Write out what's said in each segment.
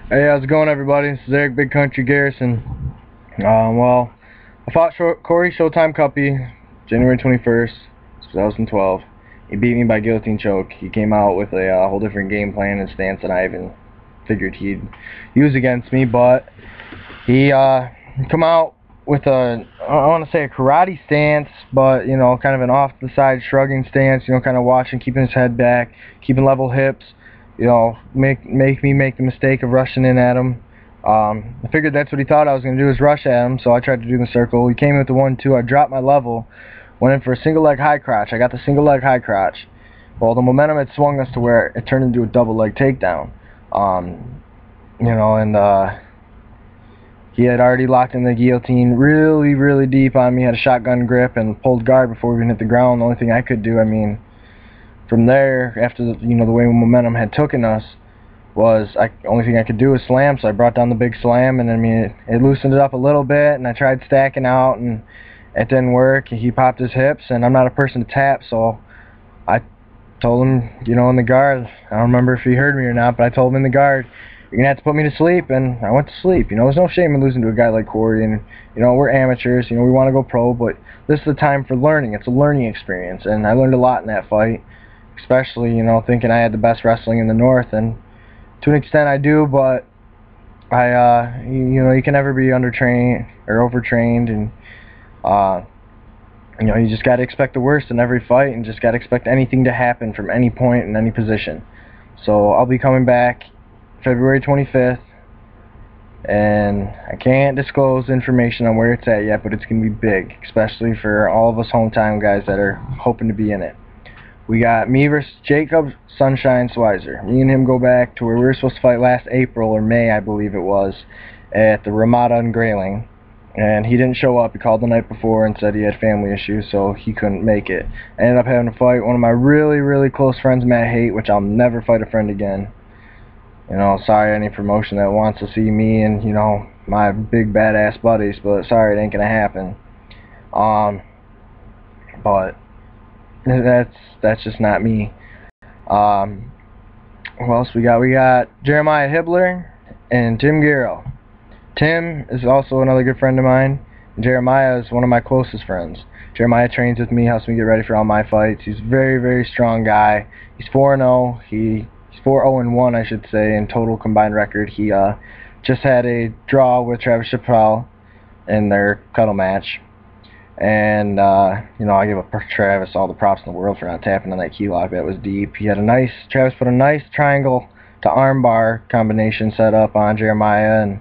Hey, how's it going, everybody? This is Eric Big Country Garrison. Well, I fought Corey Showtime Cuppy January 21st, 2012. He beat me by guillotine choke. He came out with a whole different game plan and stance than I even figured he'd use against me, but he come out with I want to say a karate stance, but, kind of an off-the-side shrugging stance, kind of watching, keeping his head back, keeping level hips, make me make the mistake of rushing in at him. I figured that's what he thought I was going to do, is rush at him, so I tried to do the circle. He came in with the 1-2. I dropped my level, went in for a single leg high crotch. I got the single leg high crotch. Well, the momentum had swung us to where it turned into a double leg takedown. And he had already locked in the guillotine really, really deep on me, had a shotgun grip, and pulled guard before we even hit the ground. The only thing I could do, from there, after the way momentum had taken us, was the only thing I could do was slam. So I brought down the big slam, and it loosened it up a little bit, and I tried stacking out, and it didn't work. He popped his hips, and I'm not a person to tap, so I told him, in the guard, I don't remember if he heard me or not, but I told him in the guard, you're gonna have to put me to sleep, and I went to sleep. There's no shame in losing to a guy like Corey, and we're amateurs. We want to go pro, but this is the time for learning. It's a learning experience, and I learned a lot in that fight, especially thinking I had the best wrestling in the North, and to an extent I do, but you can never be undertrained or overtrained, and you just got to expect the worst in every fight, and just got to expect anything to happen from any point in any position. So I'll be coming back February 25th, and I can't disclose information on where it's at yet, but it's going to be big, especially for all of us hometown guys that are hoping to be in it. We got me versus Jacob Sunshine Swizer. Me and him go back to where we were supposed to fight last April or May, I believe it was, at the Ramada in Grayling. And he didn't show up. He called the night before and said he had family issues, so he couldn't make it. I ended up having to fight one of my really, really close friends, Matt Haight, which I'll never fight a friend again. Sorry any promotion that wants to see me and, my big badass buddies, but sorry, it ain't gonna happen. But that's just not me. Who else we got? We got Jeremiah Hibbler and Tim Garrow. Tim is also another good friend of mine. Jeremiah is one of my closest friends. Jeremiah trains with me, helps me get ready for all my fights. He's a very, very strong guy. He's 4-0. He's 4-0-1, I should say, in total combined record. He just had a draw with Travis Chappelle in their cuddle match. And, I give Travis all the props in the world for not tapping on that key lock. That was deep. Travis put a nice triangle to armbar combination set up on Jeremiah, and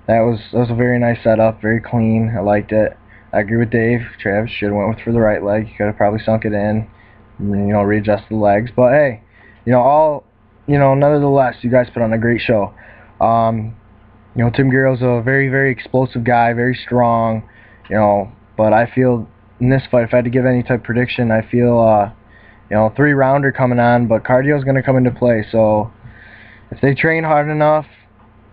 that was a very nice setup, very clean. I liked it. I agree with Dave. Travis should have went for the right leg. He could have probably sunk it in, readjusted the legs. But hey, nevertheless, you guys put on a great show. Tim Garrow's a very, very explosive guy, very strong, but I feel in this fight, if I had to give any type of prediction, I feel, 3-rounder coming on, but cardio is going to come into play. So if they train hard enough,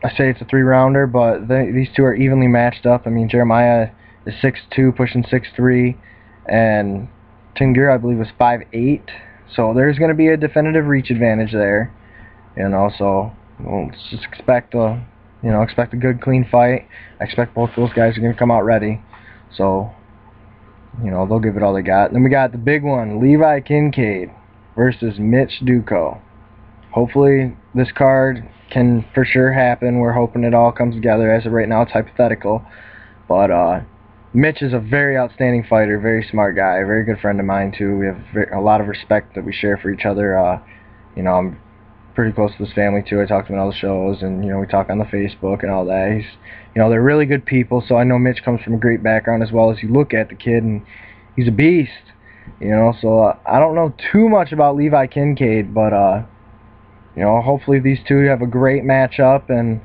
I say it's a 3-rounder, but these two are evenly matched up. Jeremiah is 6'2", pushing 6'3", and Tim Garrow, I believe, was 5'8". So there's going to be a definitive reach advantage there. So let's just expect a good, clean fight. I expect both those guys are going to come out ready. So, they'll give it all they got. And then we got the big one, Levi Kincaid versus Mitch Duco. Hopefully this card can for sure happen. We're hoping it all comes together. As of right now, it's hypothetical. But Mitch is a very outstanding fighter, very smart guy, a very good friend of mine too. We have a lot of respect that we share for each other. I'm pretty close to his family too. I talk to him on all the shows, and we talk on the Facebook and all that. They're really good people. So I know Mitch comes from a great background as well. As you look at the kid, and he's a beast. So I don't know too much about Levi Kincaid, but hopefully these two have a great matchup, and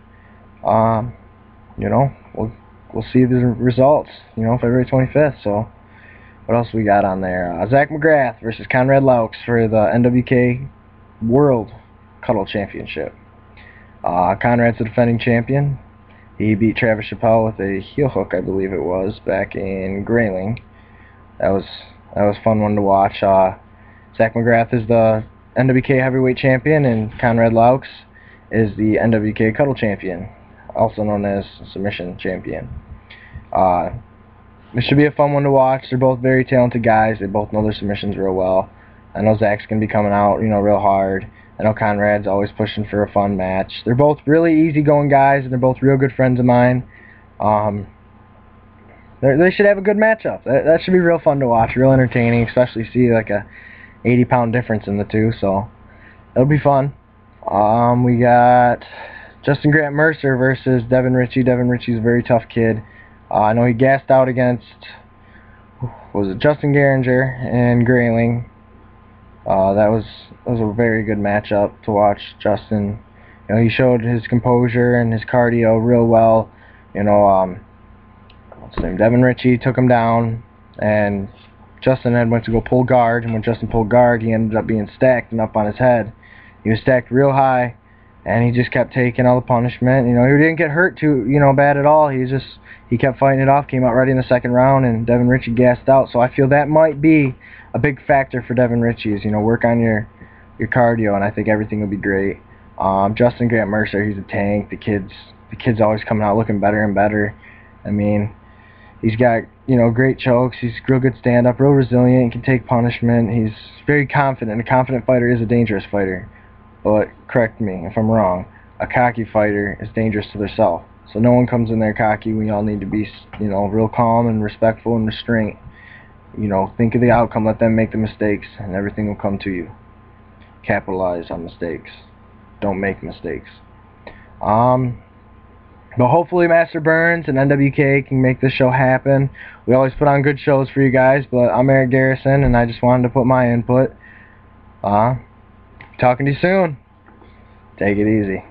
we'll see the results. February 25th. So what else we got on there? Zach McGrath versus Conrad Laux for the NWK World Cuddle Championship. Conrad's the defending champion. He beat Travis Chappelle with a heel hook, I believe it was, back in Grayling. That was a fun one to watch. Zach McGrath is the NWK heavyweight champion, and Conrad Laux is the NWK Cuddle Champion, also known as Submission Champion. This should be a fun one to watch. They're both very talented guys. They both know their submissions real well. I know Zach's going to be coming out, real hard. I know Conrad's always pushing for a fun match. They're both really easygoing guys, and they're both real good friends of mine. They should have a good matchup. That should be real fun to watch, real entertaining, especially see like a 80-pound difference in the two, so it'll be fun. We got Justin Grant Mercer versus Devin Ritchie. Devin Ritchie's a very tough kid. I know he gassed out against, was it Justin Garinger and Grayling. That was a very good matchup to watch. Justin, he showed his composure and his cardio real well. What's his name? Devin Ritchie took him down, and Justin then went to go pull guard, and when Justin pulled guard, he ended up being stacked and up on his head. He was stacked real high, and he just kept taking all the punishment. He didn't get hurt too, bad at all. He kept fighting it off, came out ready in the second round, and Devin Ritchie gassed out. So I feel that might be a big factor for Devin Ritchie is, work on your cardio, and I think everything will be great. Justin Grant Mercer, he's a tank. The kid's always coming out looking better and better. I mean, he's got, great chokes. He's real good stand-up, real resilient. He can take punishment. He's very confident. A confident fighter is a dangerous fighter. But correct me if I'm wrong. A cocky fighter is dangerous to themselves. So no one comes in there cocky. We all need to be, real calm and respectful and restraint. Think of the outcome. Let them make the mistakes, and everything will come to you. Capitalize on mistakes. Don't make mistakes. But hopefully Master Burns and NWK can make this show happen. We always put on good shows for you guys, but I'm Eric Garrison, and I just wanted to put my input. Talking to you soon. Take it easy.